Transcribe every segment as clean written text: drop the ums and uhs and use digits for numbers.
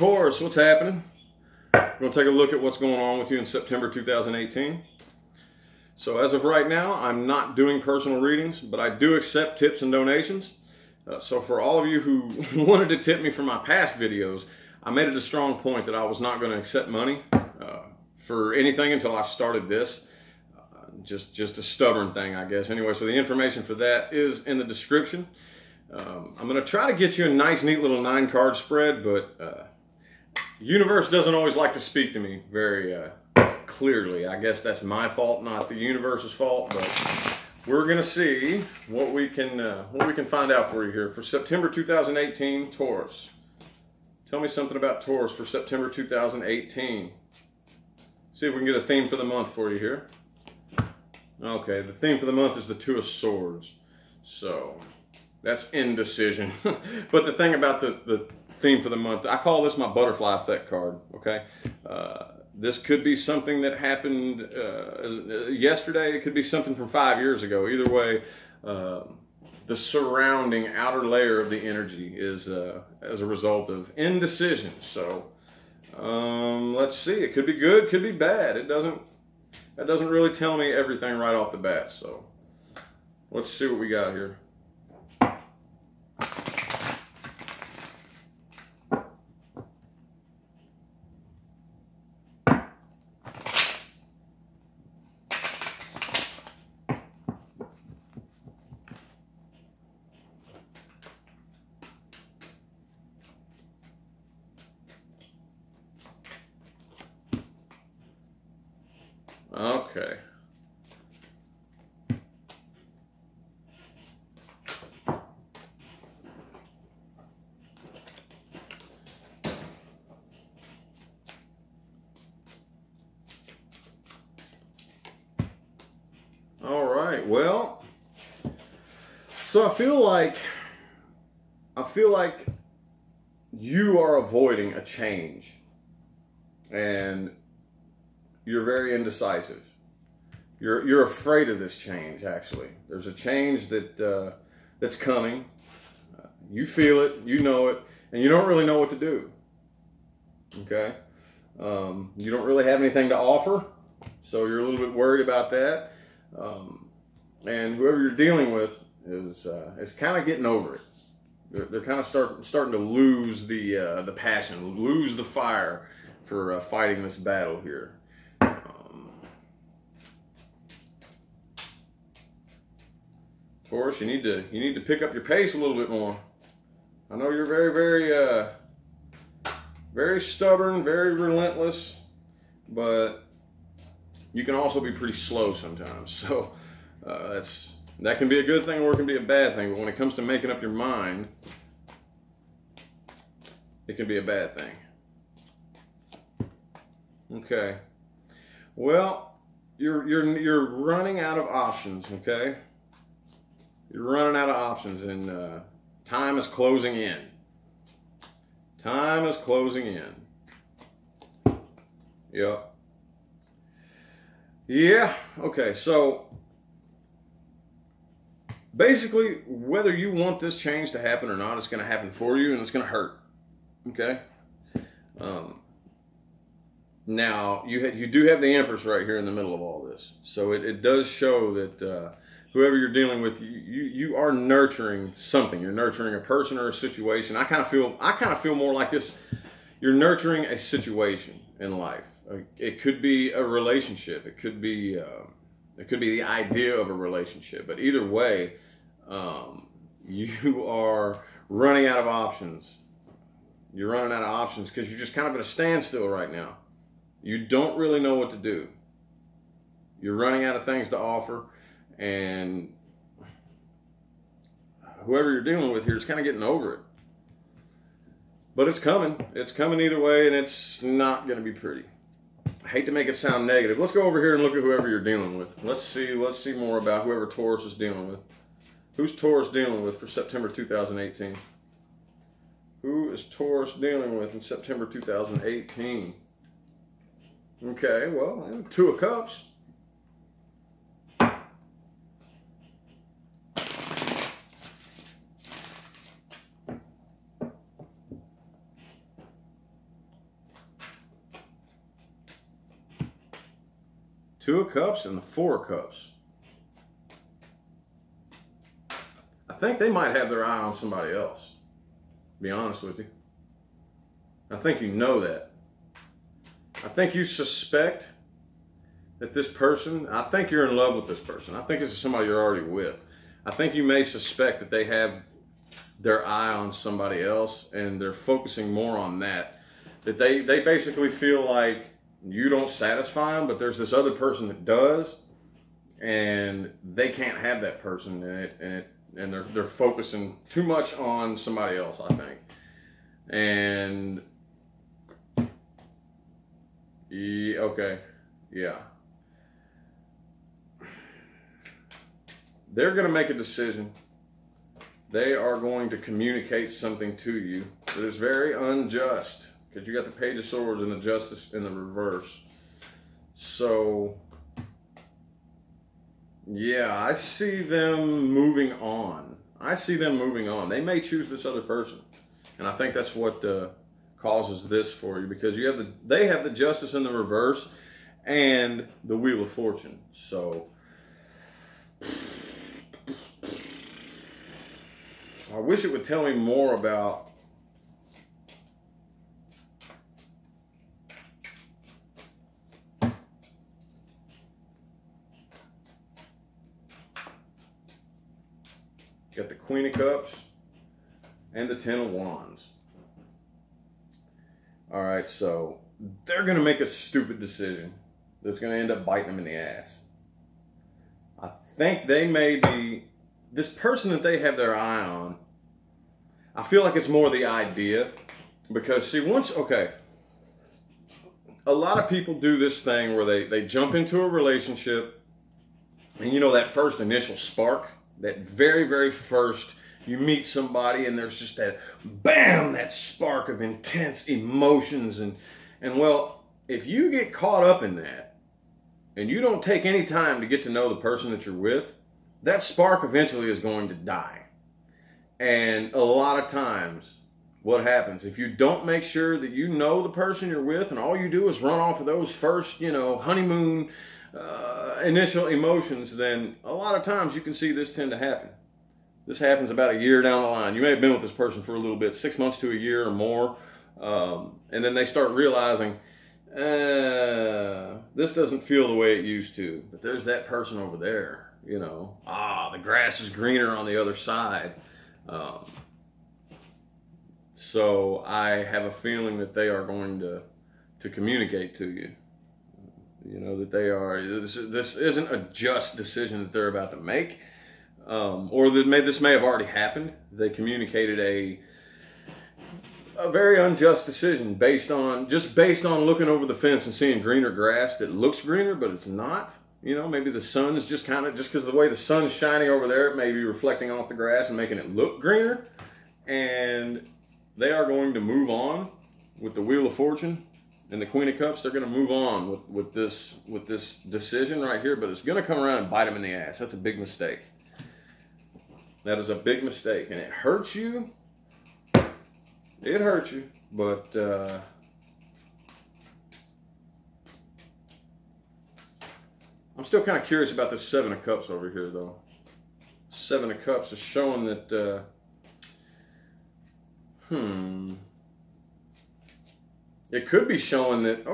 Taurus, what's happening? We're going to take a look at what's going on with you in September 2018. So as of right now, I'm not doing personal readings, but I do accept tips and donations. So for all of you who wanted to tip me for my past videos, I made it a strong point that I was not going to accept money for anything until I started this. Just a stubborn thing, I guess. Anyway, so the information for that is in the description. I'm going to try to get you a nice, neat little 9-card spread, but the universe doesn't always like to speak to me very clearly. I guess that's my fault, not the universe's fault, but we're going to see what we can find out for you here for September 2018, Taurus. Tell me something about Taurus for September 2018. See if we can get a theme for the month for you here. Okay, the theme for the month is the Two of Swords. So that's indecision. But the thing about the theme for the month, I call this my butterfly effect card, okay? This could be something that happened yesterday. It could be something from 5 years ago. Either way, the surrounding outer layer of the energy is as a result of indecision. So let's see. It could be good, could be bad. That doesn't really tell me everything right off the bat. So let's see what we got here. Okay. All right. Well, so I feel like you are avoiding a change, and you're very indecisive. You're afraid of this change, actually. There's a change that's coming. You feel it, you know it, and you don't really know what to do. Okay? You don't really have anything to offer, so you're a little bit worried about that. And whoever you're dealing with is kind of getting over it. They're kind of starting to lose the passion, lose the fire for fighting this battle here. Taurus, you need to pick up your pace a little bit more. I know you're very stubborn, very relentless, but you can also be pretty slow sometimes. So that can be a good thing or it can be a bad thing. But when it comes to making up your mind, it can be a bad thing. Okay. Well, you're running out of options. Okay. You're running out of options, and time is closing in. Time is closing in. Yep. Yeah, okay, so basically, whether you want this change to happen or not, it's going to happen for you, and it's going to hurt. Okay? Now, you do have the Empress right here in the middle of all this. So it does show that whoever you're dealing with, you are nurturing something. You're nurturing a person or a situation. I kind of feel more like this. You're nurturing a situation in life. It could be a relationship. It could be the idea of a relationship. But either way, you are running out of options. You're running out of options because you're just kind of at a standstill right now. You don't really know what to do. You're running out of things to offer. And whoever you're dealing with here is kind of getting over it. But it's coming. It's coming either way, and it's not going to be pretty. I hate to make it sound negative. Let's go over here and look at whoever you're dealing with. Let's see more about whoever Taurus is dealing with. Who's Taurus dealing with for September 2018? Who is Taurus dealing with in September 2018? Okay, well, Two of Cups. Two of Cups and the Four of Cups. I think they might have their eye on somebody else, to be honest with you. I think you know that. I think you suspect that this person, I think you're in love with this person. I think this is somebody you're already with. I think you may suspect that they have their eye on somebody else and they're focusing more on that. That they basically feel like you don't satisfy them, but there's this other person that does, and they can't have that person, and they're focusing too much on somebody else, I think. And yeah, okay, yeah. They're going to make a decision. They are going to communicate something to you that is very unjust, because you got the Page of Swords and the Justice in the reverse. So, yeah, I see them moving on. I see them moving on. They may choose this other person, and I think that's what causes this for you, because you have they have the Justice in the reverse and the Wheel of Fortune. So, I wish it would tell me more about got the Queen of Cups and the Ten of Wands. All right, so they're going to make a stupid decision that's going to end up biting them in the ass. I think they may be, this person that they have their eye on, I feel like it's more the idea. Because, see, okay, a lot of people do this thing where they jump into a relationship, and you know that first initial spark, that very, very first, you meet somebody and there's just that, bam, that spark of intense emotions. And well, if you get caught up in that, and you don't take any time to get to know the person that you're with, that spark eventually is going to die. And a lot of times, what happens, if you don't make sure that you know the person you're with, and all you do is run off of those first, honeymoon initial emotions, then a lot of times you can see this tend to happen. This happens about a year down the line. You may have been with this person for a little bit, 6 months to a year or more, and then they start realizing, this doesn't feel the way it used to, but there's that person over there, the grass is greener on the other side. So I have a feeling that they are going to communicate to you, that they are, this isn't a just decision that they're about to make, or that this may have already happened. They communicated a very unjust decision based on looking over the fence and seeing greener grass that looks greener, but it's not. Maybe the sun's just because of the way the sun's shining over there, it may be reflecting off the grass and making it look greener. And they are going to move on with the Wheel of Fortune and the Queen of Cups. They're going to move on with this decision right here, but it's going to come around and bite them in the ass. That's a big mistake. That is a big mistake, and it hurts you. It hurts you, but I'm still kind of curious about this Seven of Cups over here, though. Seven of Cups is showing that, it could be showing that,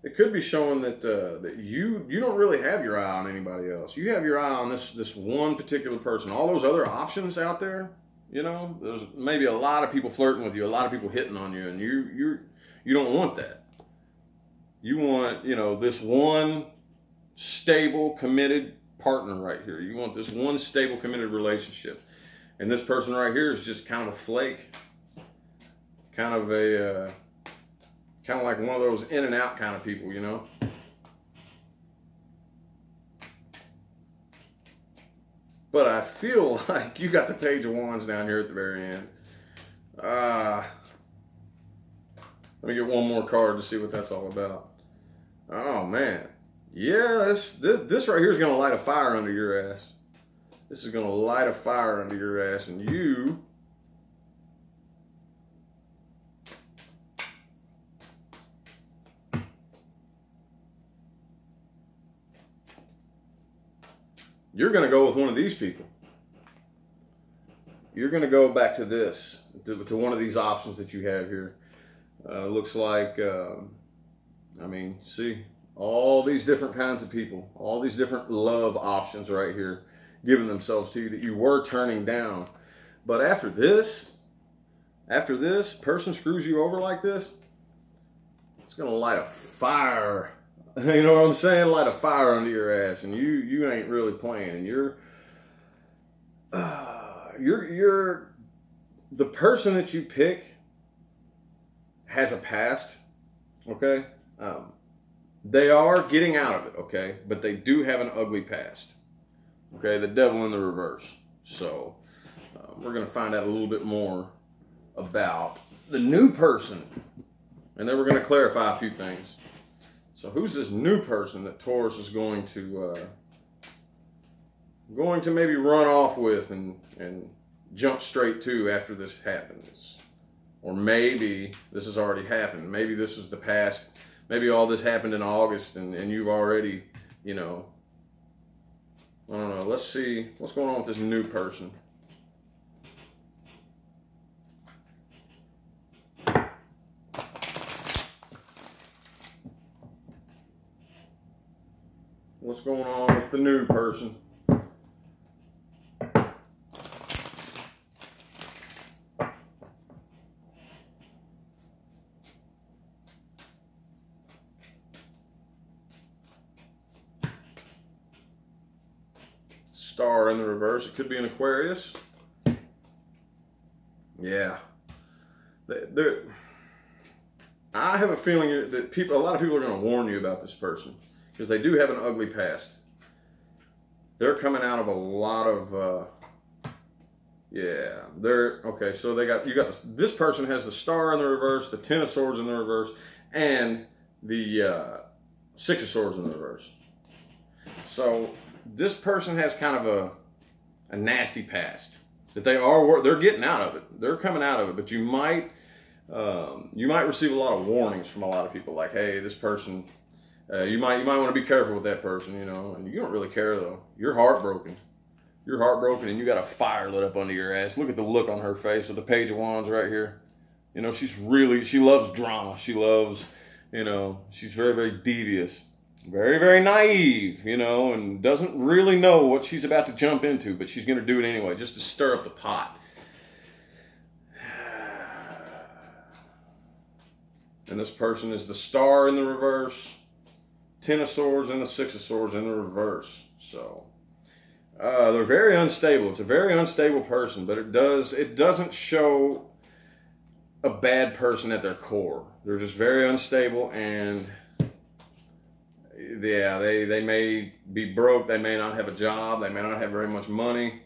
it could be showing that that you don't really have your eye on anybody else. You have your eye on this one particular person. All those other options out there, there's maybe a lot of people flirting with you, a lot of people hitting on you, and you don't want that. You want, this one stable, committed partner right here. You want this one stable, committed relationship. And this person right here is just kind of a flake. Kind of like one of those in and out kind of people, But I feel like you got the Page of Wands down here at the very end. Let me get one more card to see what that's all about. Oh, man. Yeah, this right here is going to light a fire under your ass. This is going to light a fire under your ass, and you you're going to go with one of these people. You're going to go back to this, to one of these options that you have here. Looks like, I mean, see, all these different kinds of people, all these different love options right here giving themselves to you that you were turning down. But after this person screws you over like this, it's going to light a fire. You know what I'm saying? Light a fire under your ass, and you ain't really playing. And you're the person that you pick has a past, okay? They are getting out of it, okay? But they do have an ugly past, okay? The devil in the reverse. So we're going to find out a little bit more about the new person, and then we're going to clarify a few things. So who's this new person that Taurus is going to maybe run off with and jump straight to after this happens? Or maybe this has already happened. Maybe this is the past. Maybe all this happened in August and you've already, you know, I don't know. Let's see what's going on with this new person. What's going on with the new person? Star in the reverse. It could be an Aquarius. Yeah. I have a feeling that a lot of people are going to warn you about this person, because they do have an ugly past. They're coming out of a lot of, yeah, okay, so this person has the Star in the reverse, the Ten of Swords in the reverse, and the Six of Swords in the reverse. So this person has kind of a nasty past that they're getting out of it. They're coming out of it, but you might receive a lot of warnings from a lot of people, like, hey, this person, you might want to be careful with that person, you know, and you don't really care though. You're heartbroken. You're heartbroken, and you got a fire lit up under your ass. Look at the look on her face with the Page of Wands right here. You know, she loves drama. She loves, you know, she's very, very devious. Very, very naive, you know, and doesn't really know what she's about to jump into, but she's going to do it anyway, just to stir up the pot. And this person is the Star in the reverse, Ten of Swords, and the Six of Swords in the reverse. So they're very unstable. It's a very unstable person, but it doesn't show a bad person at their core. They're just very unstable, and yeah, they may be broke, they may not have a job, they may not have very much money.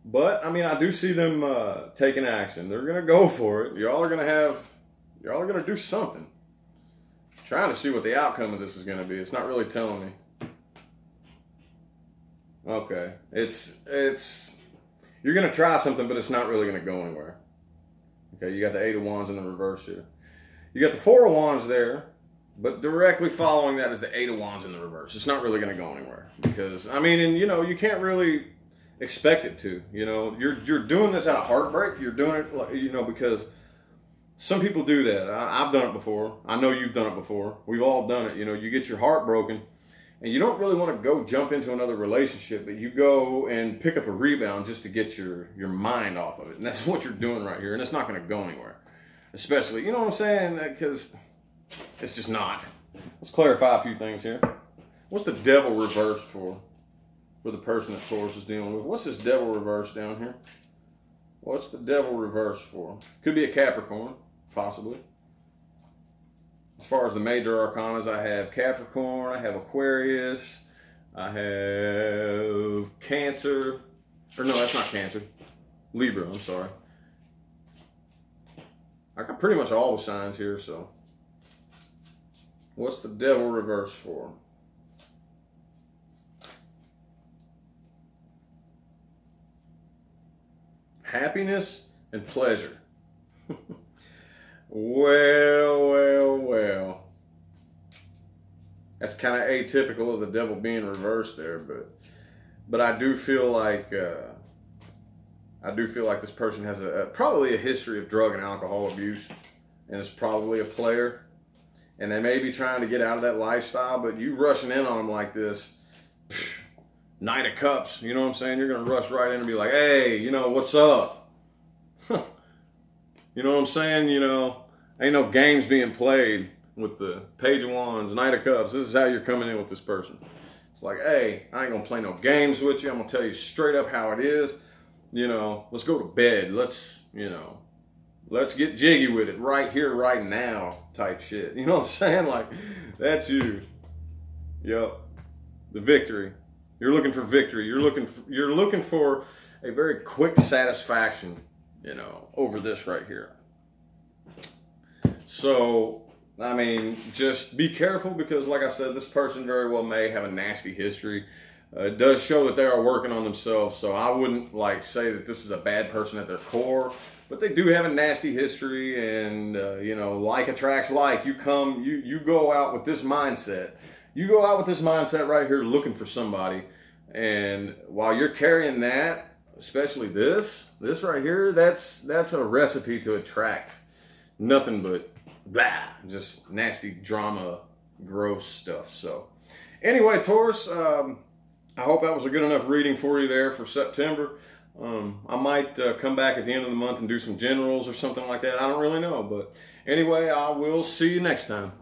But, I mean, I do see them taking action. They're going to go for it. Y'all are going to do something. I'm trying to see what the outcome of this is going to be. It's not really telling me. Okay. You're going to try something, but it's not really going to go anywhere. Okay, you got the Eight of Wands in the reverse here. You got the Four of Wands there, but directly following that is the Eight of Wands in the reverse. It's not really going to go anywhere, because, I mean, and you know, you can't really expect it to. You know, you're doing this out of heartbreak. You're doing it, you know, because some people do that. I've done it before. I know you've done it before. We've all done it. You know, you get your heart broken, and you don't really want to go jump into another relationship, but you go and pick up a rebound just to get your mind off of it. And that's what you're doing right here. And it's not going to go anywhere. Especially, you know what I'm saying? Because it's just not. Let's clarify a few things here. What's the Devil reverse for the person that Taurus is dealing with? What's this Devil reverse down here? What's the Devil reverse for? Could be a Capricorn, possibly. As far as the major arcanas, I have Capricorn, I have Aquarius, I have Cancer, or no, that's not Cancer, Libra, I'm sorry. I got pretty much all the signs here, so. What's the Devil reverse for? Happiness and pleasure. Well. That's kind of atypical of the devil being reversed there, but I do feel like this person has probably a history of drug and alcohol abuse, and is probably a player, and they may be trying to get out of that lifestyle. But you rushing in on them like this, Knight of Cups, you know what I'm saying? You're gonna rush right in and be like, hey, you know what's up? You know what I'm saying? You know, ain't no games being played with the Page of Wands, Knight of Cups. This is how you're coming in with this person. It's like, hey, I ain't gonna play no games with you. I'm gonna tell you straight up how it is. You know, let's go to bed. Let's get jiggy with it right here, right now type shit. You know what I'm saying? Like, that's you. Yep. The victory. You're looking for victory. You're looking for a very quick satisfaction, you know, over this right here. So, I mean, just be careful, because like I said, this person very well may have a nasty history. It does show that they are working on themselves, so I wouldn't like say that this is a bad person at their core, but they do have a nasty history, and you know, like attracts like. You go out with this mindset. You go out with this mindset right here looking for somebody, and while you're carrying that, especially this right here, that's a recipe to attract nothing but blah, just nasty drama, gross stuff. So anyway, Taurus, I hope that was a good enough reading for you there for September. I might come back at the end of the month and do some generals or something like that. I don't really know. But anyway, I will see you next time.